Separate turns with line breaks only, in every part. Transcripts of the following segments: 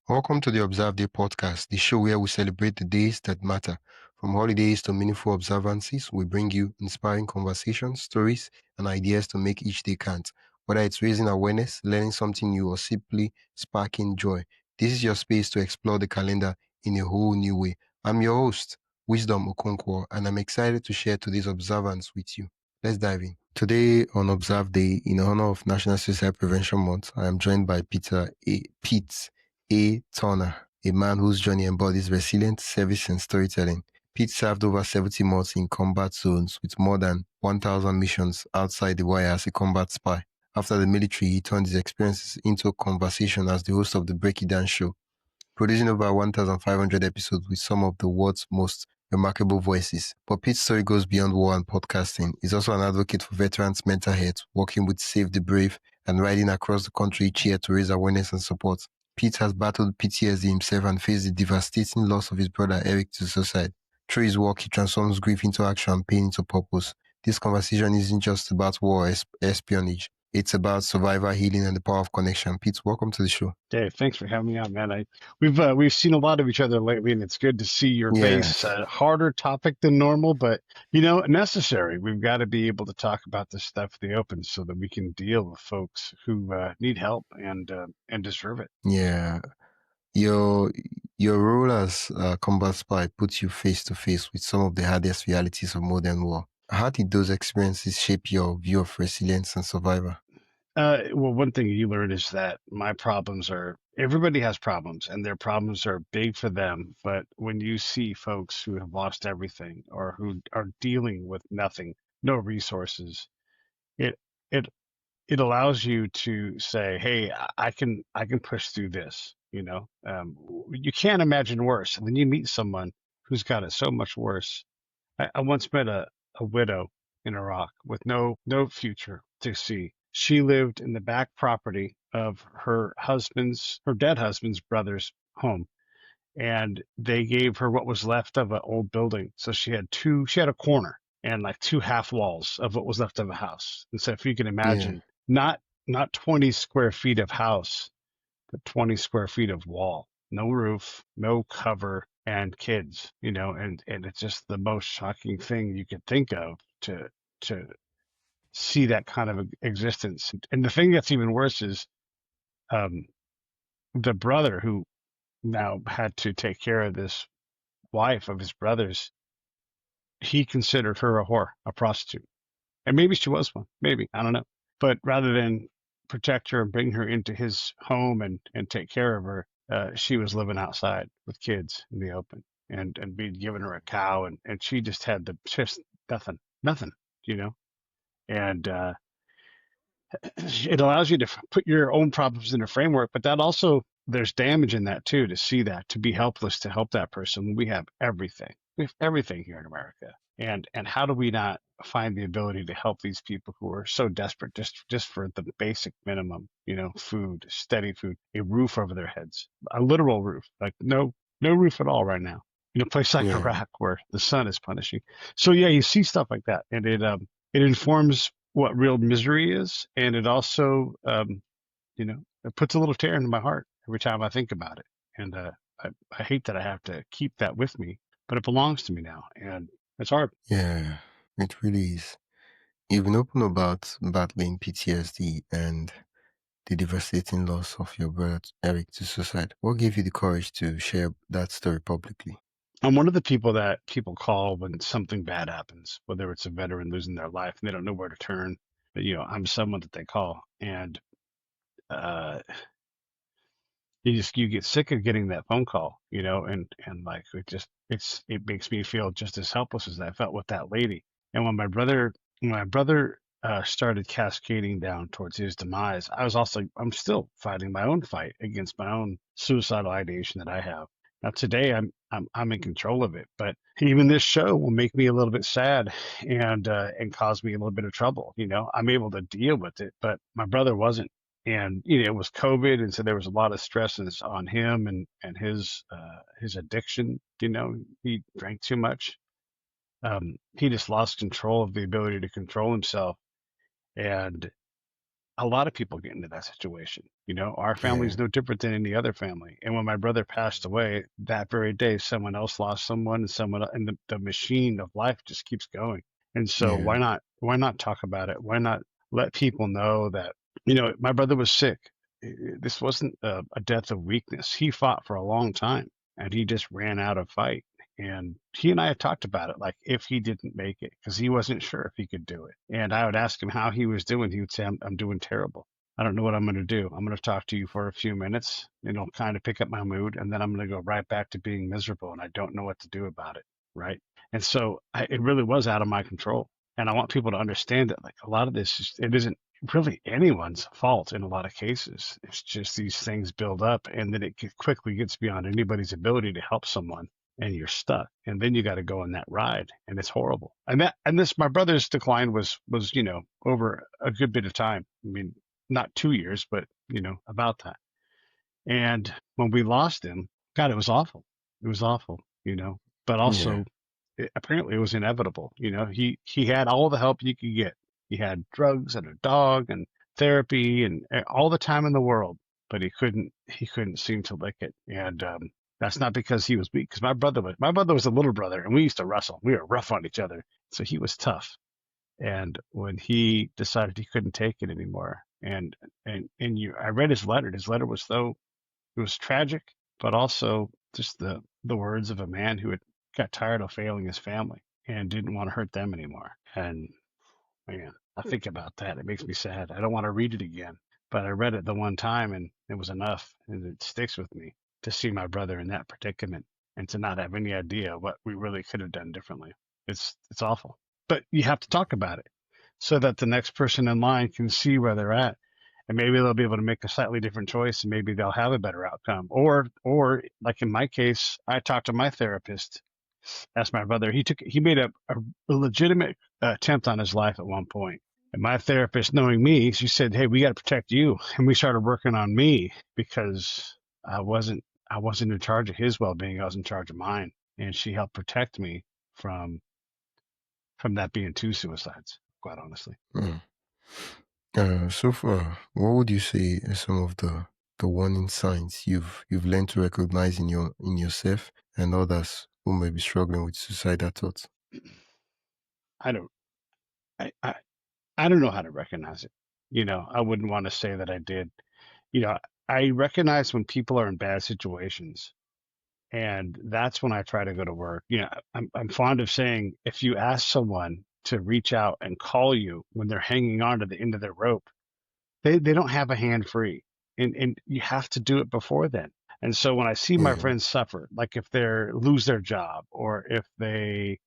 Welcome to the Observe Day podcast, the show where we celebrate the days that matter. From holidays to meaningful observances, we bring you inspiring conversations, stories, and ideas to make each day count. Whether it's raising awareness, learning something new, or simply sparking joy, this is your space to explore the calendar in a whole new way. I'm your host, Wisdom Okonkwo, and I'm excited to share today's observance with you. Let's dive in. Today on Observe Day, in honor of National Suicide Prevention Month, I am joined by Pete A. Turner, a man whose journey embodies resilience, service, and storytelling. Pete served over 70 months in combat zones with more than 1,000 missions outside the wire as a combat spy. After the military, he turned his experiences into conversation as the host of the Break It Down show, producing over 1,500 episodes with some of the world's most remarkable voices. But Pete's story goes beyond war and podcasting. He's also an advocate for veterans' mental health, working with Save the Brave and riding across the country each year to raise awareness and support. Pete has battled PTSD himself and faced the devastating loss of his brother Eric to suicide. Through his work, he transforms grief into action and pain into purpose. This conversation isn't just about war or espionage. It's about survivor, healing, and the power of connection. Pete, welcome to the show.
Dave, thanks for having me on, man. We've seen a lot of each other lately, and it's good to see your face.
Yes.
Harder topic than normal, but necessary. We've got to be able to talk about this stuff in the open so that we can deal with folks who need help and deserve it.
Yeah, your your role as a combat spy puts you face to face with some of the hardest realities of modern war. How did those experiences shape your view of resilience and survival?
Well, one thing you learn is that my problems are everybody has problems, and their problems are big for them. But when you see folks who have lost everything or who are dealing with nothing, no resources, it it it allows you to say, "Hey, I can push through this." You can't imagine worse. And then you meet someone who's got it so much worse. I once met a widow in Iraq with no future to see. She lived in the back property of her dead husband's brother's home, and they gave her what was left of an old building. So she had a corner and like two half walls of what was left of a house. And so if you can
Yeah,
imagine, not 20 square feet of house, but 20 square feet of wall, no roof, no cover, and kids, and it's just the most shocking thing you could think of to see that kind of existence. And the thing that's even worse is um, the brother who now had to take care of this wife of his brother's, he considered her a whore, a prostitute. And maybe she was one, maybe, I don't know. But rather than protect her and bring her into his home and take care of her, she was living outside with kids in the open and being given her a cow and she just had just nothing, you know? And, it allows you to put your own problems in a framework, but that also there's damage in that too, to see that, to be helpless to help that person. We have everything. We have everything here in America. And how do we not find the ability to help these people who are so desperate just for the basic minimum, food, steady food, a roof over their heads, a literal roof, like no roof at all right now. In a place like
yeah,
Iraq where the sun is punishing. So yeah, you see stuff like that, and it informs what real misery is, and it also, it puts a little tear into my heart every time I think about it. And I hate that I have to keep that with me, but it belongs to me now, and it's hard.
yeah. It really is. You've been open about battling PTSD and the devastating loss of your brother Eric to suicide. What gave you the courage to share that story publicly?
I'm one of the people that people call when something bad happens, whether it's a veteran losing their life and they don't know where to turn. But I'm someone that they call, and uh, you get sick of getting that phone call, and like it makes me feel just as helpless as I felt with that lady. And when my brother started cascading down towards his demise, I'm still fighting my own fight against my own suicidal ideation that I have. Now today I'm in control of it, but even this show will make me a little bit sad and cause me a little bit of trouble. I'm able to deal with it, but my brother wasn't, and it was COVID, and so there was a lot of stresses on him and his addiction. He drank too much. He just lost control of the ability to control himself, and a lot of people get into that situation. Our
Yeah.
family's no different than any other family. And when my brother passed away, that very day, someone else lost someone, and and the machine of life just keeps going. And so
Yeah.
why not talk about it? Why not let people know that, my brother was sick. This wasn't a death of weakness. He fought for a long time and he just ran out of fight. And he and I had talked about it, like if he didn't make it, because he wasn't sure if he could do it. And I would ask him how he was doing. He would say, I'm doing terrible. I don't know what I'm going to do. I'm going to talk to you for a few minutes. It'll kind of pick up my mood. And then I'm going to go right back to being miserable. And I don't know what to do about it. Right. And so it really was out of my control. And I want people to understand that, like, a lot of this, it isn't really anyone's fault in a lot of cases. It's just these things build up and then it quickly gets beyond anybody's ability to help someone and you're stuck. And then you got to go on that ride and it's horrible. My brother's decline was, over a good bit of time. I mean, not 2 years, but, about that. And when we lost him, God, it was awful. It was awful, but
Yeah.
also apparently it was inevitable. He had all the help you could get. He had drugs and a dog and therapy and all the time in the world, but he couldn't seem to lick it. And that's not because he was weak, because my brother was a little brother, and we used to wrestle. We were rough on each other, so he was tough. And when he decided he couldn't take it anymore, I read his letter. His letter was so it was tragic, but also just the words of a man who had got tired of failing his family and didn't want to hurt them anymore. And man, I think about that. It makes me sad. I don't want to read it again, but I read it the one time and it was enough. And it sticks with me to see my brother in that predicament and to not have any idea what we really could have done differently. It's awful, but you have to talk about it so that the next person in line can see where they're at, and maybe they'll be able to make a slightly different choice and maybe they'll have a better outcome. Or like in my case, I talked to my therapist. Asked my brother. He made a legitimate attempt on his life at one point. And my therapist, knowing me, she said, "Hey, we got to protect you." And we started working on me because I wasn't in charge of his well-being. I was in charge of mine, and she helped protect me from that being two suicides. Quite honestly.
Mm. So far, what would you say are some of the warning signs you've learned to recognize in yourself and others who may be struggling with suicidal thoughts?
I don't. I, I I don't know how to recognize it. I wouldn't want to say that I did. You know, I recognize when people are in bad situations, and that's when I try to go to work. I'm fond of saying, if you ask someone to reach out and call you when they're hanging on to the end of their rope, they don't have a hand free, and you have to do it before then. And so when I see my
Yeah.
friends suffer, like if they lose their job or if they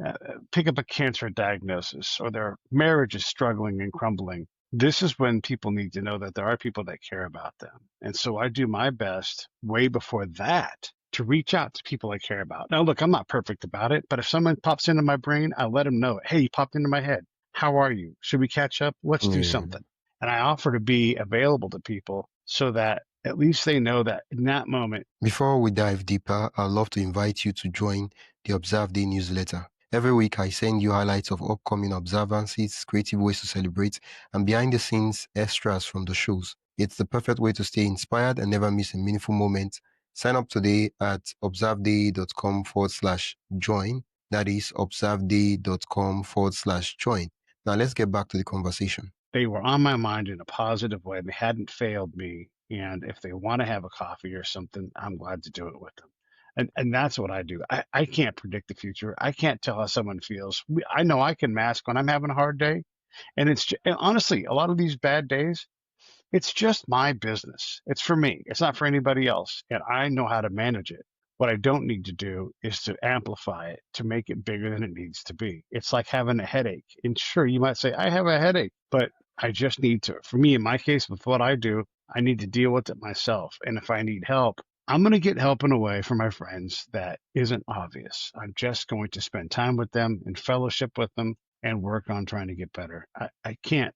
uh, pick up a cancer diagnosis or their marriage is struggling and crumbling, this is when people need to know that there are people that care about them. And so I do my best way before that to reach out to people I care about. Now, look, I'm not perfect about it, but if someone pops into my brain, I let them know, hey, you popped into my head. How are you? Should we catch up? Let's do
Yeah.
something. And I offer to be available to people so that at least they know that in that moment.
Before we dive deeper, I'd love to invite you to join the Observe Day newsletter. Every week, I send you highlights of upcoming observances, creative ways to celebrate, and behind the scenes extras from the shows. It's the perfect way to stay inspired and never miss a meaningful moment. Sign up today at observeday.com/join. That is observeday.com/join. Now, let's get back to the conversation.
They were on my mind in a positive way. They hadn't failed me. And if they want to have a coffee or something, I'm glad to do it with them. And that's what I do. I can't predict the future. I can't tell how someone feels. I know I can mask when I'm having a hard day. And honestly, a lot of these bad days, it's just my business. It's for me. It's not for anybody else. And I know how to manage it. What I don't need to do is to amplify it to make it bigger than it needs to be. It's like having a headache. And sure, you might say, I have a headache, but I just need to. For me, in my case, with what I do, I need to deal with it myself. And if I need help, I'm going to get help in a way from my friends that isn't obvious. I'm just going to spend time with them and fellowship with them and work on trying to get better. I can't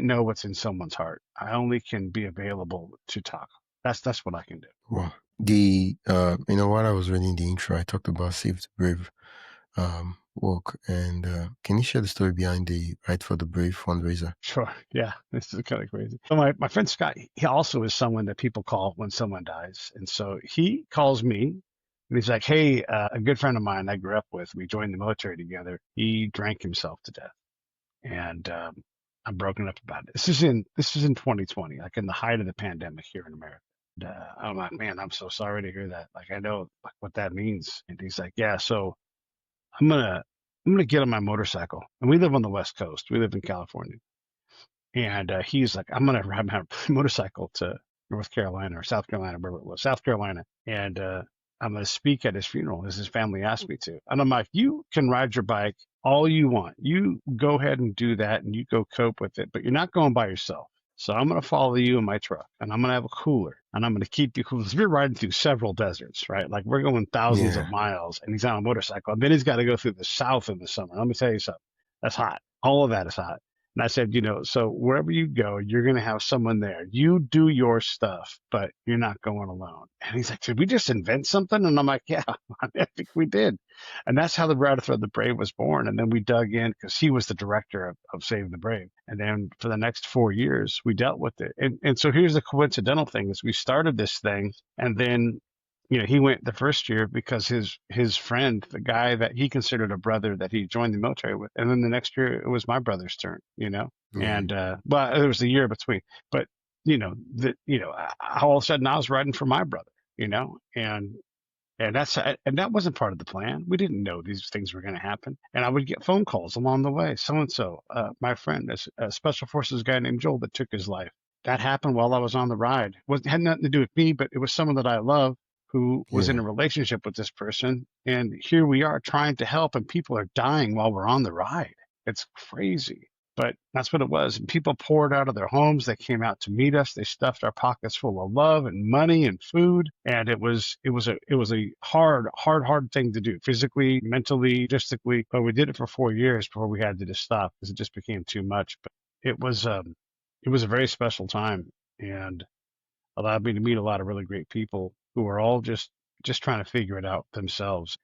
know what's in someone's heart. I only can be available to talk. That's what I can do.
Wow. While I was reading the intro, I talked about Save the Brave. work. And can you share the story behind the Right for the Brave fundraiser?
Sure. Yeah. This is kind of crazy. So my friend Scott, he also is someone that people call when someone dies. And so he calls me and he's like, hey, a good friend of mine I grew up with, we joined the military together. He drank himself to death. And I'm broken up about it. This is in 2020, like in the height of the pandemic here in America. And, I'm like, man, I'm so sorry to hear that. Like, I know like what that means. And he's like, yeah, so I'm gonna I'm gonna get on my motorcycle. And we live on the West Coast. We live in California. And he's like, I'm gonna ride my motorcycle to North Carolina or South Carolina, wherever it was, South Carolina, and I'm gonna speak at his funeral, as his family asked me to. And I'm like, you can ride your bike all you want. You go ahead and do that, and you go cope with it, but you're not going by yourself. So I'm gonna follow you in my truck, and I'm gonna have a cooler, and I'm gonna keep you cool. 'Cause we're riding through several deserts, right? Like we're going thousands of
Yeah,
miles, and he's on a motorcycle. And then he's got to go through the South in the summer. Let me tell you something. That's hot. All of that is hot. And I said, so wherever you go, you're going to have someone there. You do your stuff, but you're not going alone. And he's like, did we just invent something? And I'm like, yeah, I think we did. And that's how the Ride for the Brave was born. And then we dug in because he was the director of Save the Brave. And then for the next 4 years, we dealt with it. And so here's the coincidental thing is we started this thing and then he went the first year because his friend, the guy that he considered a brother that he joined the military with, and then the next year it was my brother's turn.
yeah,
And but there was a year between. But all of a sudden I was riding for my brother, and that wasn't part of the plan. We didn't know these things were going to happen, and I would get phone calls along the way. So and so, my friend, a special forces guy named Joel that took his life. That happened while I was on the ride. It had nothing to do with me, but it was someone that I love who was in
yeah,
a relationship with this person. And here we are trying to help, and people are dying while we're on the ride. It's crazy. But that's what it was. And people poured out of their homes. They came out to meet us. They stuffed our pockets full of love and money and food. And it was a hard thing to do, physically, mentally, logistically. But we did it for 4 years before we had to just stop because it just became too much. But it was a very special time and allowed me to meet a lot of really great people who are all just trying to figure it out themselves.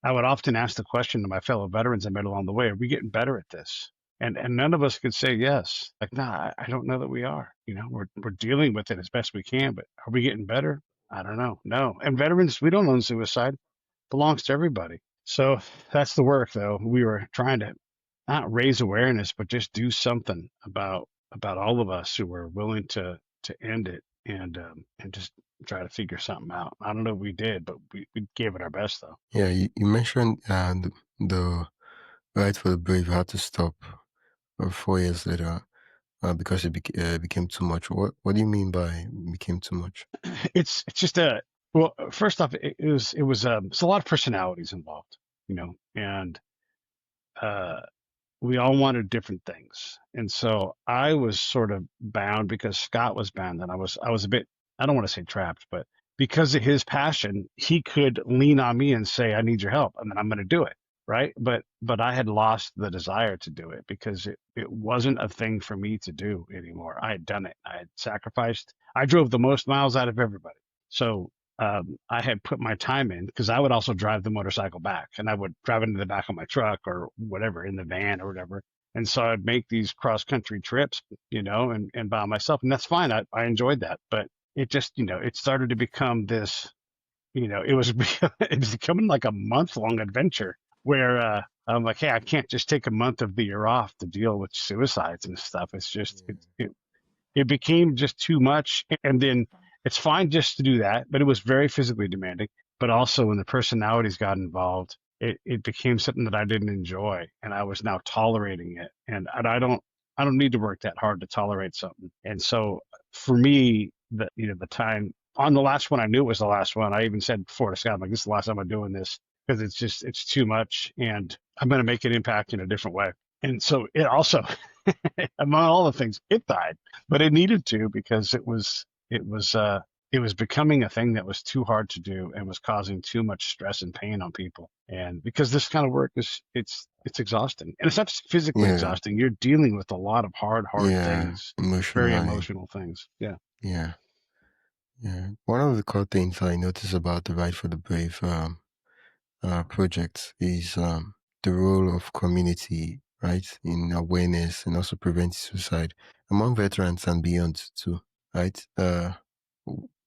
I would often ask the question to my fellow veterans I met along the way, are we getting better at this? And none of us could say yes. Like, nah, I don't know that we are. We're dealing with it as best we can, but are we getting better? I don't know. No. And veterans, we don't own suicide. It belongs to everybody. So that's the work though. We were trying to not raise awareness, but just do something about all of us who were willing to end it and just try to figure something out. I don't know if we did, but we gave it our best though.
yeah. You mentioned the Right for the Brave had to stop 4 years later because it became too much. What do you mean by became too much?
It's just a well. First off, it's a lot of personalities involved, and uh, we all wanted different things. And so I was sort of bound because Scott was bound and I was a bit, I don't want to say trapped, but because of his passion, he could lean on me and say, I need your help. And then I'm going to do it. Right. But I had lost the desire to do it because it wasn't a thing for me to do anymore. I had done it. I had sacrificed. I drove the most miles out of everybody. So I had put my time in because I would also drive the motorcycle back and I would drive into the back of my truck or whatever in the van or whatever. And so I'd make these cross country trips, and by myself. And that's fine. I enjoyed that. But it just, it started to become this, it was, it was becoming like a month long adventure where, I'm like, hey, I can't just take a month of the year off to deal with suicides and stuff. It's just, it became just too much. And then it's fine just to do that, but it was very physically demanding. But also when the personalities got involved, it became something that I didn't enjoy and I was now tolerating it. And I don't need to work that hard to tolerate something. And so for me, the time on the last one, I knew it was the last one. I even said before to Scott, I'm like, this is the last time I'm doing this because it's too much and I'm going to make an impact in a different way. And so it also, among all the things, it died, but it needed to because it was becoming a thing that was too hard to do and was causing too much stress and pain on people. And because this kind of work it's exhausting, and it's not just physically
Yeah,
exhausting. You're dealing with a lot of hard
yeah,
things, very
emotionally.
emotional things. Yeah.
Yeah, yeah. One of the core things I notice about the Right for the Brave project is the role of community, right, in awareness and also preventing suicide among veterans and beyond too, right?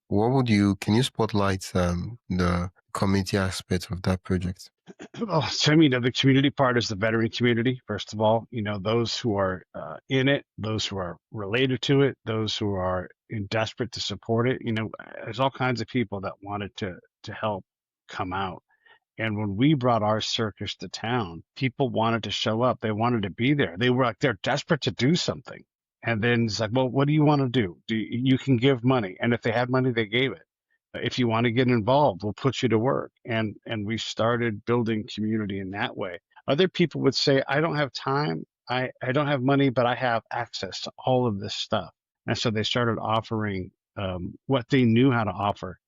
What would you, can you spotlight the community aspect of that project?
Well, so I mean, the community part is the veteran community. First of all, those who are in it, those who are related to it, those who are desperate to support it. There's all kinds of people that wanted to help come out. And when we brought our circus to town, people wanted to show up. They wanted to be there. They were like, they're desperate to do something. And then it's like, well, what do you want to do? You can give money. And if they had money, they gave it. If you want to get involved, we'll put you to work. And we started building community in that way. Other people would say, I don't have time. I don't have money, but I have access to all of this stuff. And so they started offering what they knew how to offer.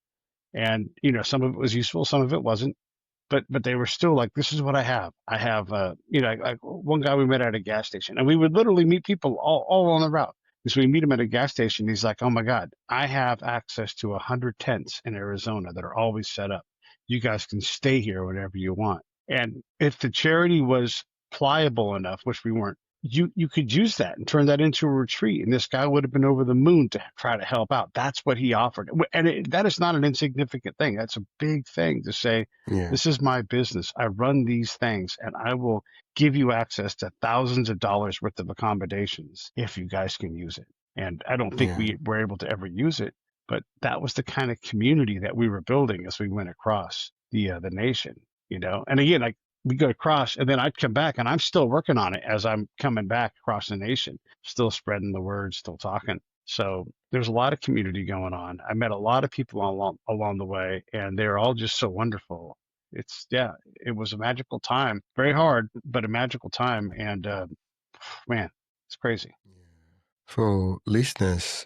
And, some of it was useful, some of it wasn't, but they were still like, this is what I have. I have, like one guy we met at a gas station, and we would literally meet people all on the route. Because we meet him at a gas station, he's like, oh my God, I have access to 100 tents in Arizona that are always set up. You guys can stay here whenever you want. And if the charity was pliable enough, which we weren't, you could use that and turn that into a retreat. And this guy would have been over the moon to try to help out. That's what he offered. And that is not an insignificant thing. That's a big thing to say,
Yeah,
this is my business. I run these things and I will give you access to thousands of dollars worth of accommodations if you guys can use it. And I don't think
yeah,
we were able to ever use it, but that was the kind of community that we were building as we went across the nation. And again, like we go across and then I'd come back and I'm still working on it as I'm coming back across the nation, still spreading the word, still talking. So there's a lot of community going on. I met a lot of people along the way, and they're all just so wonderful. Yeah, it was a magical time. Very hard, but a magical time. And man, it's crazy.
for listeners,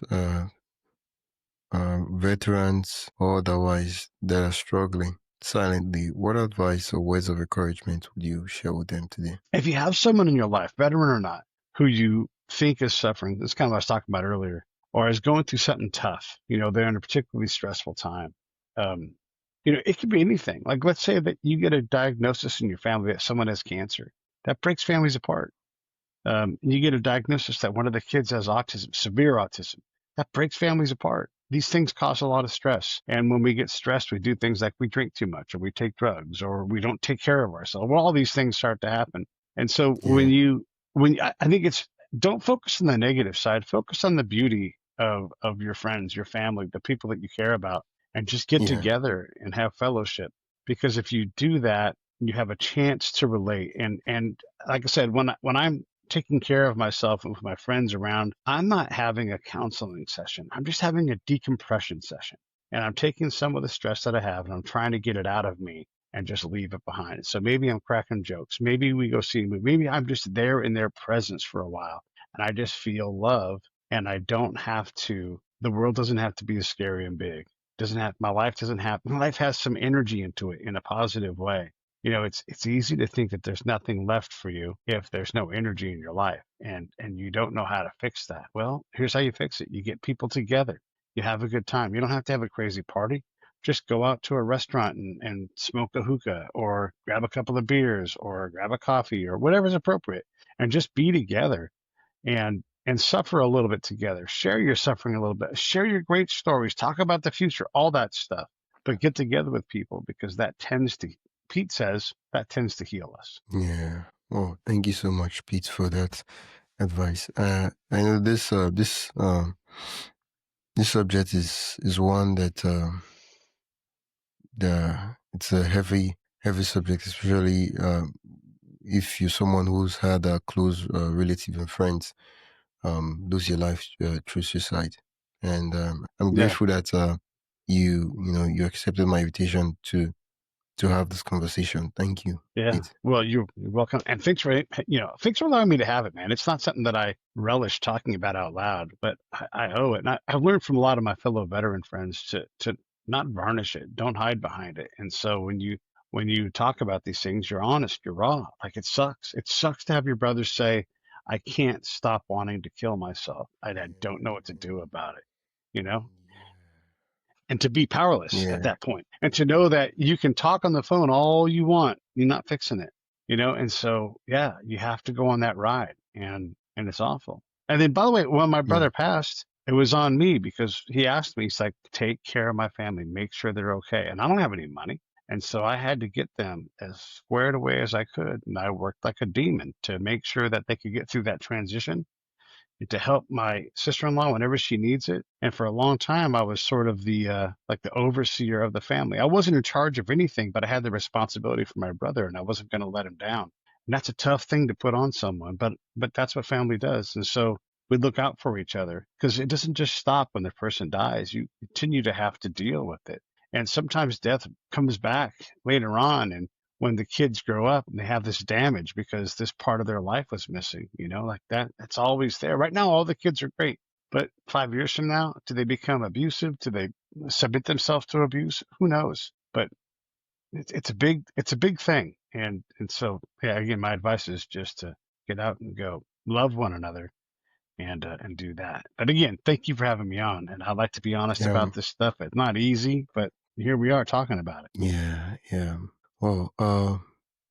veterans or otherwise that are struggling silently, what advice or words of encouragement would you share with them today?
If you have someone in your life, veteran or not, who you think is suffering, that's kind of what I was talking about earlier, or is going through something tough, they're in a particularly stressful time. Um, it could be anything. Like, let's say that you get a diagnosis in your family that someone has cancer. That breaks families apart. You get a diagnosis that one of the kids has autism, severe autism. That breaks families apart. These things cause a lot of stress. And when we get stressed, we do things like we drink too much, or we take drugs, or we don't take care of ourselves. Well, all these things start to happen. And so
Yeah,
I think don't focus on the negative side, focus on the beauty of your friends, your family, the people that you care about, and just get
yeah,
together and have fellowship. Because if you do that, you have a chance to relate. And like I said, when I'm taking care of myself and with my friends around, I'm not having a counseling session. I'm just having a decompression session. And I'm taking some of the stress that I have and I'm trying to get it out of me and just leave it behind. So maybe I'm cracking jokes. Maybe we go see a movie. Maybe I'm just there in their presence for a while and I just feel love and I don't have to, the world doesn't have to be as scary and big. Doesn't have, my life has some energy into it in a positive way. It's easy to think that there's nothing left for you if there's no energy in your life and you don't know how to fix that. Well, here's how you fix it. You get people together. You have a good time. You don't have to have a crazy party. Just go out to a restaurant and smoke a hookah or grab a couple of beers or grab a coffee or whatever's appropriate and just be together and suffer a little bit together. Share your suffering a little bit. Share your great stories. Talk about the future, all that stuff. But get together with people because Pete says that tends to heal us.
yeah. Oh, thank you so much, Pete, for that advice. I know this subject is one that the it's a heavy subject, especially if you're someone who's had a close relative and friends lose your life through suicide. And I'm
Yeah.
grateful that you accepted my invitation to have this conversation. Thank you,
Yeah.
Pete.
Well, you're welcome. And thanks for allowing me to have it, man. It's not something that I relish talking about out loud, but I owe it. And I've learned from a lot of my fellow veteran friends to not varnish it. Don't hide behind it. And so when you talk about these things, you're honest, you're raw. Like it sucks. It sucks to have your brothers say, I can't stop wanting to kill myself. I don't know what to do about it. You know? And to be powerless
Yeah,
at that point and to know that you can talk on the phone all you want. You're not fixing it. And so, yeah, you have to go on that ride, and it's awful. And then, by the way, when my
Yeah.
brother passed, it was on me because he asked me, he's like, take care of my family, make sure they're okay. And I don't have any money. And so I had to get them as squared away as I could. And I worked like a demon to make sure that they could get through that transition, to help my sister-in-law whenever she needs it. And for a long time, I was sort of the like the overseer of the family. I wasn't in charge of anything, but I had the responsibility for my brother, and I wasn't going to let him down. And that's a tough thing to put on someone, but that's what family does. And so we look out for each other because it doesn't just stop when the person dies. You continue to have to deal with it. And sometimes death comes back later on, and when the kids grow up and they have this damage because this part of their life was missing, like that, it's always there. Right now, all the kids are great. But 5 years from now, do they become abusive? Do they submit themselves to abuse? Who knows? But it's a big thing. And so, yeah, again, my advice is just to get out and go love one another and do that. But again, thank you for having me on. And I'd like to be honest
Yeah.
about this stuff. It's not easy, but here we are talking about it.
Yeah. Yeah. Well,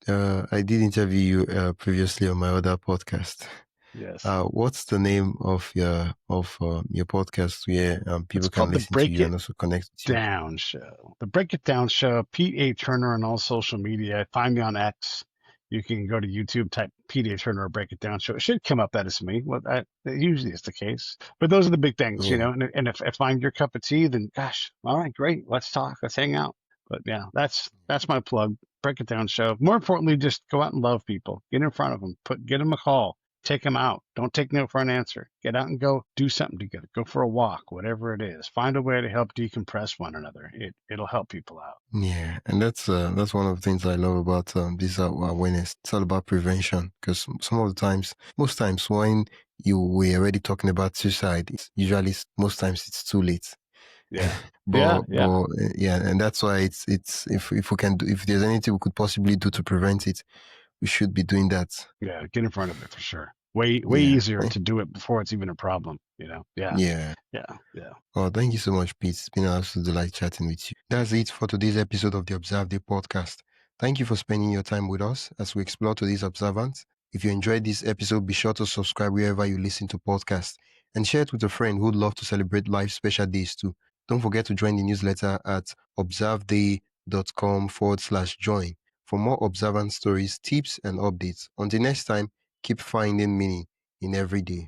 I did interview you previously on my other podcast.
Yes.
What's the name of your podcast where
It's
people can
called the
listen to
Break
you
It
and also connect with you?
Down Show. The Break It Down Show, Pete A. Turner on all social media. Find me on X. You can go to YouTube, type Pete A. Turner or Break It Down Show. It should come up that it's me. Well, that usually is the case. But those are the big things,
Yeah.
And if I'm your cup of tea, then gosh, all right, great. Let's talk. Let's hang out. But yeah, that's my plug. Break It Down Show. More importantly, just go out and love people. Get in front of them. Get them a call. Take them out. Don't take no for an answer. Get out and go do something together. Go for a walk, whatever it is. Find a way to help decompress one another. It'll help people out.
Yeah, and that's one of the things I love about this awareness. It's all about prevention because some of the times, most times when we're already talking about suicide, it's usually most times it's too late.
Yeah. Yeah.
but
Yeah.
yeah, and that's why it's if we can do, if there's anything we could possibly do to prevent it, we should be doing that.
Yeah. Get in front of it for sure. Way
Yeah.
easier to do it before it's even a problem. Yeah.
Yeah.
Yeah. Yeah.
Well, thank you so much, Pete. It's been an absolute delight chatting with you. That's it for today's episode of the Observe Day podcast. Thank you for spending your time with us as we explore today's observance. If you enjoyed this episode, be sure to subscribe wherever you listen to podcasts and share it with a friend who'd love to celebrate life's special days too. Don't forget to join the newsletter at observeday.com/join for more observance stories, tips, and updates. Until next time, keep finding meaning in every day.